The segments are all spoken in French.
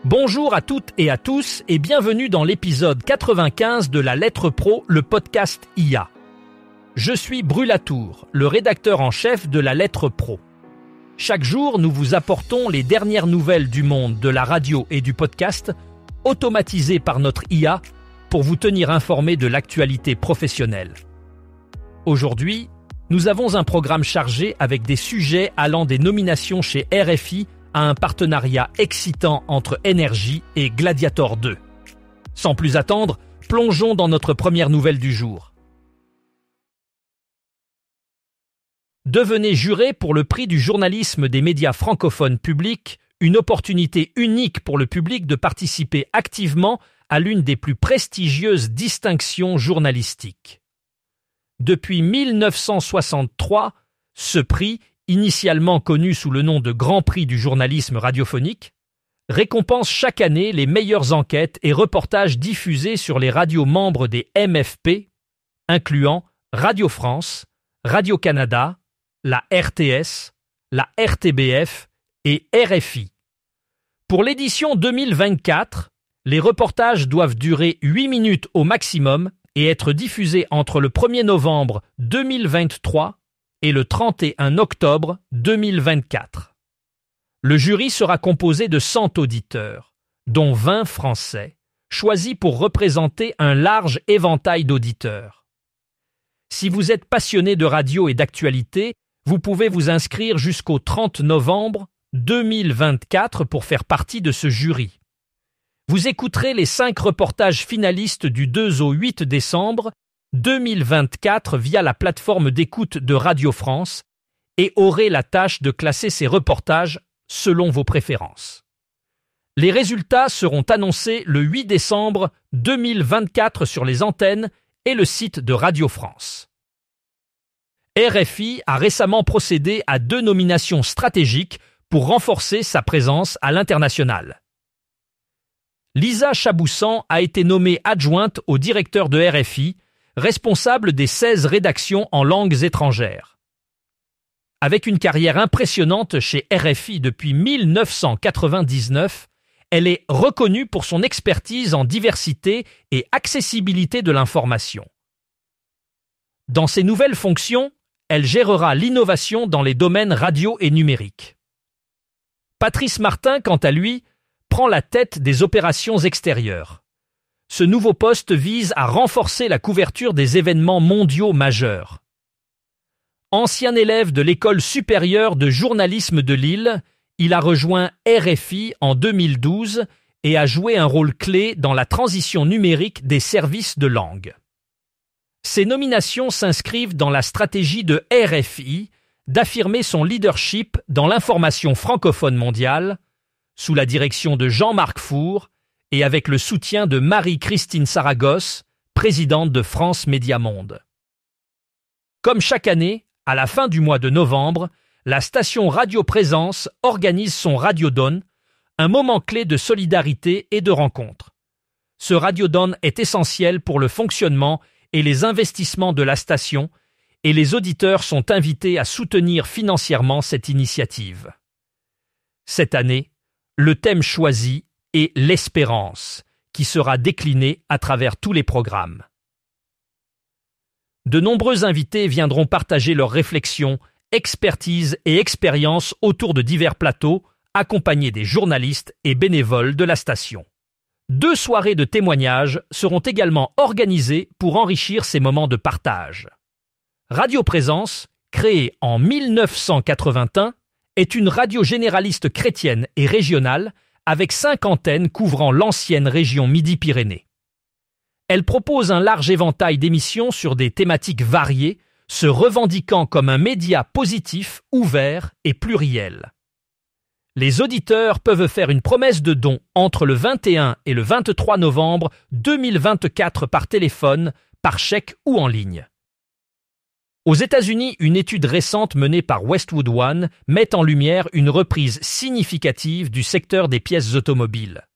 Bonjour à toutes et à tous et bienvenue dans l'épisode 95 de La Lettre Pro, le podcast IA. Je suis Brulatour, le rédacteur en chef de La Lettre Pro. Chaque jour, nous vous apportons les dernières nouvelles du monde de la radio et du podcast, automatisées par notre IA, pour vous tenir informés de l'actualité professionnelle. Aujourd'hui, nous avons un programme chargé avec des sujets allant des nominations chez RFI à un partenariat excitant entre Énergie et Gladiator 2. Sans plus attendre, plongeons dans notre première nouvelle du jour. Devenez juré pour le prix du journalisme des médias francophones publics, une opportunité unique pour le public de participer activement à l'une des plus prestigieuses distinctions journalistiques. Depuis 1963, ce prix, initialement connu sous le nom de Grand Prix du journalisme radiophonique, récompense chaque année les meilleures enquêtes et reportages diffusés sur les radios membres des MFP, incluant Radio France, Radio-Canada, la RTS, la RTBF et RFI. Pour l'édition 2024, les reportages doivent durer 8 minutes au maximum et être diffusés entre le 1er novembre 2023 et le 31 octobre 2024. Le jury sera composé de 100 auditeurs, dont 20 Français, choisis pour représenter un large éventail d'auditeurs. Si vous êtes passionné de radio et d'actualité, vous pouvez vous inscrire jusqu'au 30 novembre 2024 pour faire partie de ce jury. Vous écouterez les 5 reportages finalistes du 2 au 8 décembre 2024 via la plateforme d'écoute de Radio France et aurez la tâche de classer ces reportages selon vos préférences. Les résultats seront annoncés le 8 décembre 2024 sur les antennes et le site de Radio France. RFI a récemment procédé à 2 nominations stratégiques pour renforcer sa présence à l'international. Lisa Chaboussan a été nommée adjointe au directeur de RFI, responsable des 16 rédactions en langues étrangères. Avec une carrière impressionnante chez RFI depuis 1999, elle est reconnue pour son expertise en diversité et accessibilité de l'information. Dans ses nouvelles fonctions, elle gérera l'innovation dans les domaines radio et numérique. Patrice Martin, quant à lui, prend la tête des opérations extérieures. Ce nouveau poste vise à renforcer la couverture des événements mondiaux majeurs. Ancien élève de l'École supérieure de journalisme de Lille, il a rejoint RFI en 2012 et a joué un rôle clé dans la transition numérique des services de langue. Ces nominations s'inscrivent dans la stratégie de RFI d'affirmer son leadership dans l'information francophone mondiale, sous la direction de Jean-Marc Four et avec le soutien de Marie-Christine Saragosse, présidente de France Média Monde. Comme chaque année, à la fin du mois de novembre, la station Radio Présence organise son Radiodon, un moment clé de solidarité et de rencontre. Ce Radiodon est essentiel pour le fonctionnement et les investissements de la station, et les auditeurs sont invités à soutenir financièrement cette initiative. Cette année, le thème choisi est l'espérance, qui sera décliné à travers tous les programmes. De nombreux invités viendront partager leurs réflexions, expertise et expériences autour de divers plateaux, accompagnés des journalistes et bénévoles de la station. 2 soirées de témoignages seront également organisées pour enrichir ces moments de partage. Radio Présence, créée en 1981, est une radio généraliste chrétienne et régionale avec 5 antennes couvrant l'ancienne région Midi-Pyrénées. Elle propose un large éventail d'émissions sur des thématiques variées, se revendiquant comme un média positif, ouvert et pluriel. Les auditeurs peuvent faire une promesse de don entre le 21 et le 23 novembre 2024 par téléphone, par chèque ou en ligne. Aux États-Unis, une étude récente menée par Westwood One met en lumière une reprise significative du secteur des pièces automobiles.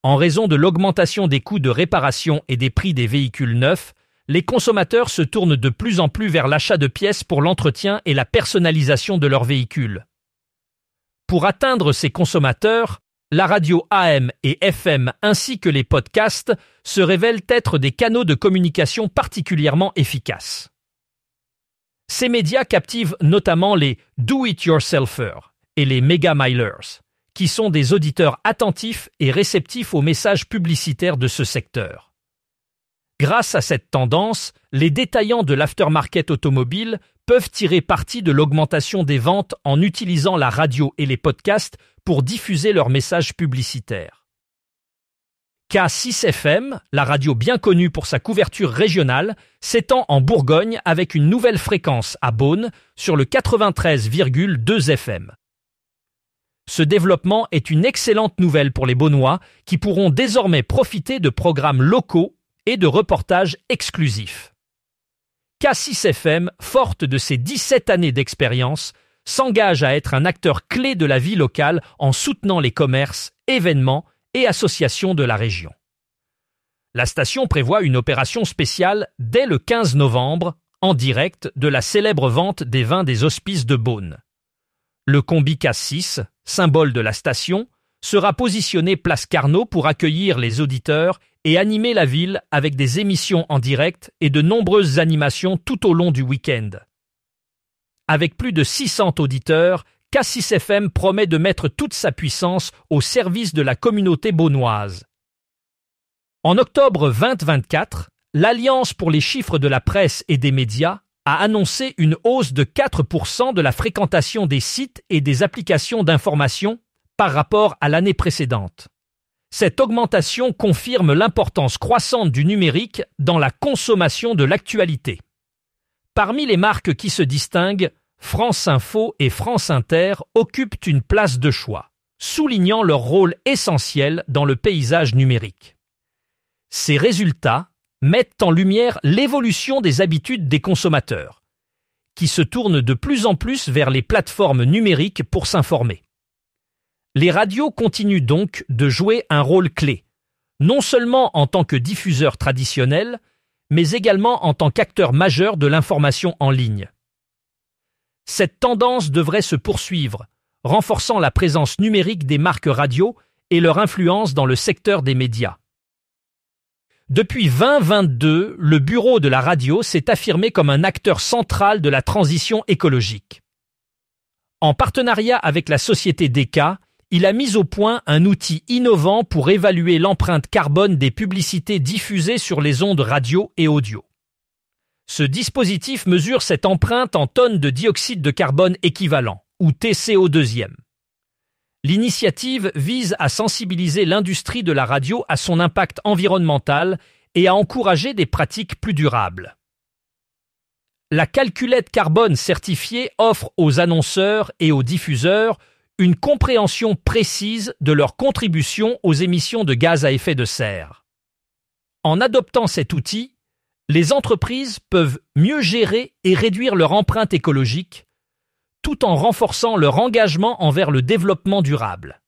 En raison de l'augmentation des coûts de réparation et des prix des véhicules neufs, les consommateurs se tournent de plus en plus vers l'achat de pièces pour l'entretien et la personnalisation de leurs véhicules. Pour atteindre ces consommateurs, la radio AM et FM ainsi que les podcasts se révèlent être des canaux de communication particulièrement efficaces. Ces médias captivent notamment les do-it-yourselfers et les mega-milers, qui sont des auditeurs attentifs et réceptifs aux messages publicitaires de ce secteur. Grâce à cette tendance, les détaillants de l'aftermarket automobile peuvent tirer parti de l'augmentation des ventes en utilisant la radio et les podcasts pour diffuser leurs messages publicitaires. K6FM, la radio bien connue pour sa couverture régionale, s'étend en Bourgogne avec une nouvelle fréquence à Beaune sur le 93,2 FM. Ce développement est une excellente nouvelle pour les Beaunois qui pourront désormais profiter de programmes locaux et de reportages exclusifs. K6FM, forte de ses 17 années d'expérience, s'engage à être un acteur clé de la vie locale en soutenant les commerces, événements et associations de la région. La station prévoit une opération spéciale dès le 15 novembre, en direct de la célèbre vente des vins des Hospices de Beaune. Le combi K6, symbole de la station, sera positionné place Carnot pour accueillir les auditeurs et animer la ville avec des émissions en direct et de nombreuses animations tout au long du week-end. Avec plus de 600 auditeurs, K6FM promet de mettre toute sa puissance au service de la communauté beaunoise. En octobre 2024, l'Alliance pour les chiffres de la presse et des médias a annoncé une hausse de 4% de la fréquentation des sites et des applications d'information par rapport à l'année précédente. Cette augmentation confirme l'importance croissante du numérique dans la consommation de l'actualité. Parmi les marques qui se distinguent, France Info et France Inter occupent une place de choix, soulignant leur rôle essentiel dans le paysage numérique. Ces résultats mettent en lumière l'évolution des habitudes des consommateurs, qui se tournent de plus en plus vers les plateformes numériques pour s'informer. Les radios continuent donc de jouer un rôle clé, non seulement en tant que diffuseurs traditionnels, mais également en tant qu'acteurs majeurs de l'information en ligne. Cette tendance devrait se poursuivre, renforçant la présence numérique des marques radio et leur influence dans le secteur des médias. Depuis 2022, le Bureau de la radio s'est affirmé comme un acteur central de la transition écologique. En partenariat avec la société DK, il a mis au point un outil innovant pour évaluer l'empreinte carbone des publicités diffusées sur les ondes radio et audio. Ce dispositif mesure cette empreinte en tonnes de dioxyde de carbone équivalent, ou TCO2. L'initiative vise à sensibiliser l'industrie de la radio à son impact environnemental et à encourager des pratiques plus durables. La calculette carbone certifiée offre aux annonceurs et aux diffuseurs une compréhension précise de leur contribution aux émissions de gaz à effet de serre. En adoptant cet outil, les entreprises peuvent mieux gérer et réduire leur empreinte écologique, tout en renforçant leur engagement envers le développement durable.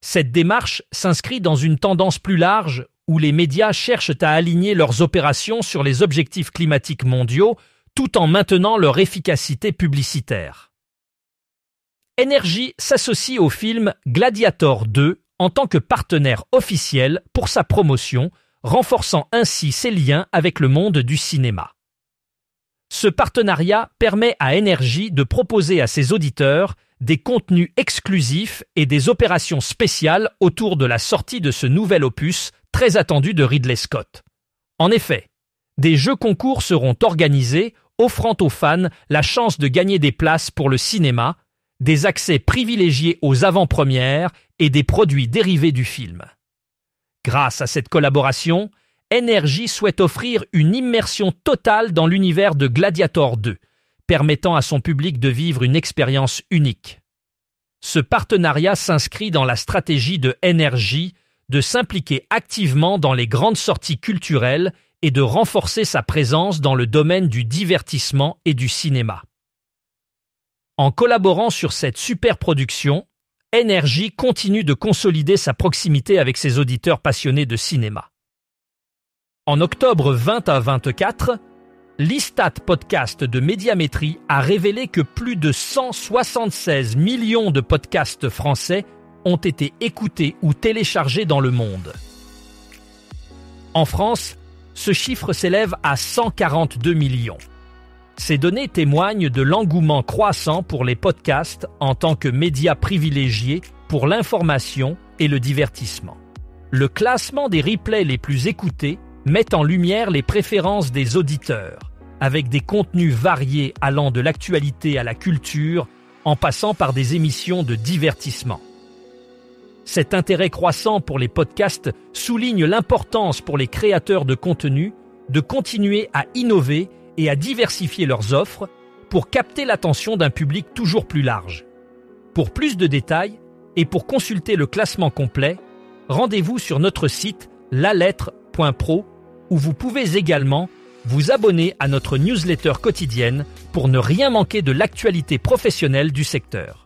Cette démarche s'inscrit dans une tendance plus large où les médias cherchent à aligner leurs opérations sur les objectifs climatiques mondiaux tout en maintenant leur efficacité publicitaire. Énergie s'associe au film Gladiator 2 en tant que partenaire officiel pour sa promotion, renforçant ainsi ses liens avec le monde du cinéma. Ce partenariat permet à Énergie de proposer à ses auditeurs des contenus exclusifs et des opérations spéciales autour de la sortie de ce nouvel opus très attendu de Ridley Scott. En effet, des jeux concours seront organisés, offrant aux fans la chance de gagner des places pour le cinéma, des accès privilégiés aux avant-premières et des produits dérivés du film. Grâce à cette collaboration, Énergie souhaite offrir une immersion totale dans l'univers de Gladiator 2, permettant à son public de vivre une expérience unique. Ce partenariat s'inscrit dans la stratégie de Énergie de s'impliquer activement dans les grandes sorties culturelles et de renforcer sa présence dans le domaine du divertissement et du cinéma. En collaborant sur cette super production, Énergie continue de consolider sa proximité avec ses auditeurs passionnés de cinéma. En octobre 20 à 24, l'Istat Podcast de Médiamétrie a révélé que plus de 176 millions de podcasts français ont été écoutés ou téléchargés dans le monde. En France, ce chiffre s'élève à 142 millions. Ces données témoignent de l'engouement croissant pour les podcasts en tant que médias privilégiés pour l'information et le divertissement. Le classement des replays les plus écoutés met en lumière les préférences des auditeurs, avec des contenus variés allant de l'actualité à la culture, en passant par des émissions de divertissement. Cet intérêt croissant pour les podcasts souligne l'importance pour les créateurs de contenu de continuer à innover et à diversifier leurs offres pour capter l'attention d'un public toujours plus large. Pour plus de détails et pour consulter le classement complet, rendez-vous sur notre site lalettre.pro où vous pouvez également vous abonner à notre newsletter quotidienne pour ne rien manquer de l'actualité professionnelle du secteur.